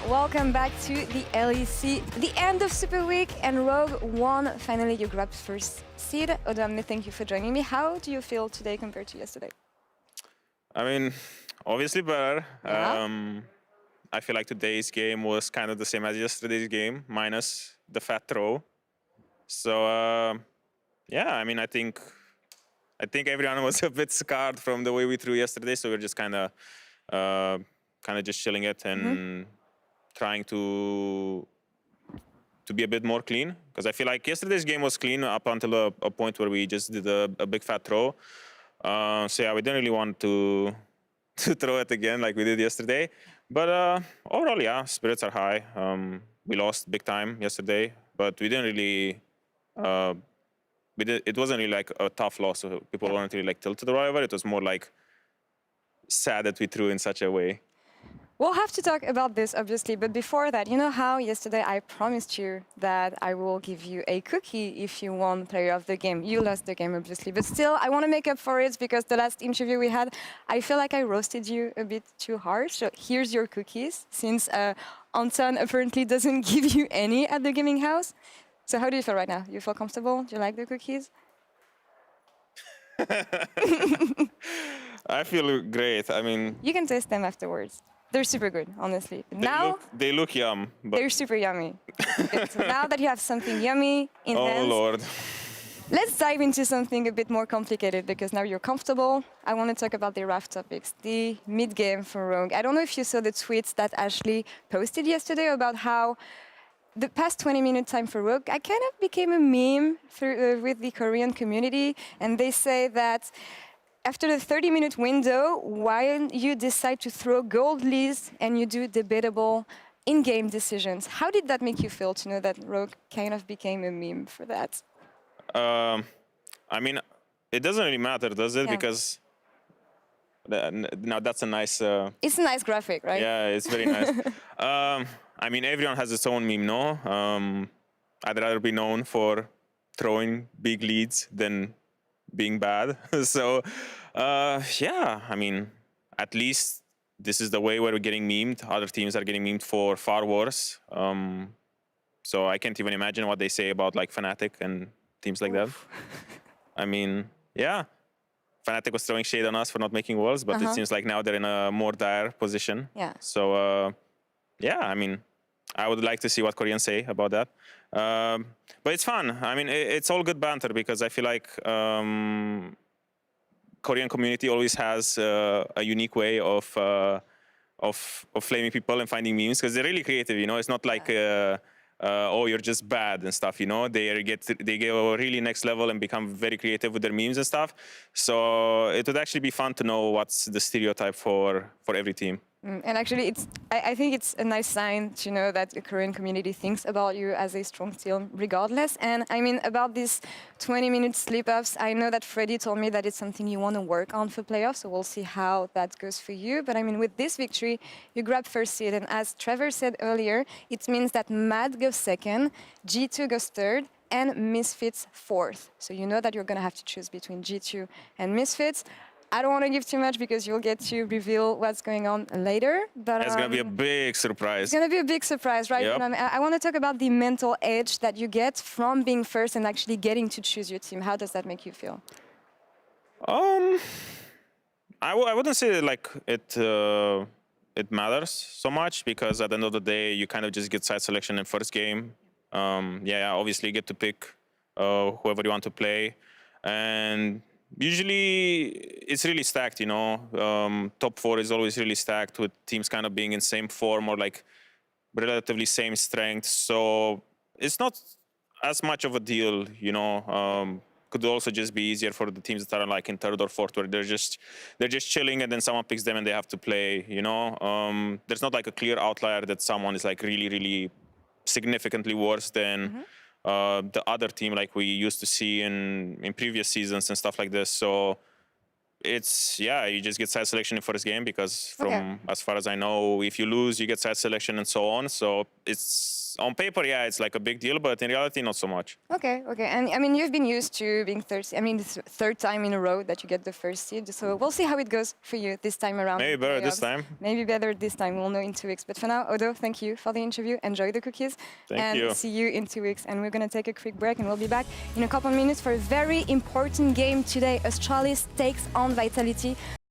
welcome back to the LEC, the end of Super Week, and Rogue won. Finally, you grabbed first seed. ODOAMNE, thank you for joining me. How do you feel today compared to yesterday? I mean, obviously better. Yeah. I feel like today's game was kind of the same as yesterday's game, minus the fat throw. So yeah, I mean, I think everyone was a bit scarred from the way we threw yesterday. So we're just kind of just chilling it and trying to be a bit more clean, because I feel like yesterday's game was clean up until a point where we just did a big fat throw. So yeah, we didn't really want to throw it again like we did yesterday. But overall, yeah, spirits are high. We lost big time yesterday, but we didn't really. It wasn't really like a tough loss. So people weren't really like tilted or whatever. It was more like sad that we threw in such a way. We'll have to talk about this, obviously, but before that, you know how yesterday I promised you that I will give you a cookie if you won Player of the Game. You lost the game, obviously, but still, I want to make up for it because the last interview we had, I feel like I roasted you a bit too harsh. So here's your cookies, since Anton apparently doesn't give you any at the gaming house. So how do you feel right now? You feel comfortable? Do you like the cookies? I feel great. I mean, you can taste them afterwards. They're super good, honestly. They look yum. But they're super yummy. So now that you have something yummy in hands, oh Lord. Let's dive into something a bit more complicated, because now you're comfortable. I want to talk about the RAF topics, the mid-game for Rogue. I don't know if you saw the tweets that Ashley posted yesterday about how the past 20-minute time for Rogue, I kind of became a meme with the Korean community, and they say that after the 30-minute window, why you decide to throw gold leads and you do debatable in-game decisions. How did that make you feel to know that Rogue kind of became a meme for that? I mean, it doesn't really matter, does it? Yeah. Because now that's a nice... it's a nice graphic, right? Yeah, it's very nice. I mean, everyone has its own meme, no? I'd rather be known for throwing big leads than being bad. So, yeah, I mean, at least this is the way where we're getting memed. Other teams are getting memed for far worse. So I can't even imagine what they say about like Fnatic and teams like that. I mean, yeah, Fnatic was throwing shade on us for not making walls, but it seems like now they're in a more dire position. Yeah. So, yeah, I mean, I would like to see what Koreans say about that. But it's fun. I mean, it's all good banter, because I feel like Korean community always has a unique way of flaming people and finding memes, because they're really creative. You know, it's not like oh, you're just bad and stuff. You know, they go really next level and become very creative with their memes and stuff. So it would actually be fun to know what's the stereotype for every team. And actually, I think it's a nice sign to know that the Korean community thinks about you as a strong team regardless. And I mean, about these 20-minute slip-ups, I know that Freddie told me that it's something you want to work on for playoffs, so we'll see how that goes for you. But I mean, with this victory, you grab first seed, and as Trevor said earlier, it means that Mad goes second, G2 goes third, and Misfits fourth. So you know that you're going to have to choose between G2 and Misfits. I don't want to give too much because you'll get to reveal what's going on later. But it's going to be a big surprise. It's going to be a big surprise, right? Yep. I want to talk about the mental edge that you get from being first and actually getting to choose your team. How does that make you feel? I wouldn't say like it matters so much, because at the end of the day, you kind of just get side selection in first game. Yeah, obviously you get to pick whoever you want to play, and usually it's really stacked, you know. Top 4 is always really stacked, with teams kind of being in same form or like relatively same strength. So it's not as much of a deal, you know. Could also just be easier for the teams that are like in third or fourth, where they're just chilling and then someone picks them and they have to play, you know. There's not like a clear outlier that someone is like really significantly worse than the other team like we used to see in previous seasons and stuff like this. So it's you just get side selection in first game because from Okay. as far as I know, if you lose, you get side selection and so on. So it's on paper, it's like a big deal, but in reality, not so much. Okay, okay. And I mean, you've been used to being third. I mean, this third time in a row that you get the first seed. So we'll see how it goes for you this time around. Maybe better this time. Maybe better this time. We'll know in 2 weeks. But for now, Odo, thank you for the interview. Enjoy the cookies. Thank you. See you in 2 weeks. And we're going to take a quick break and we'll be back in a couple of minutes for a very important game today. Astralis takes on Vitality.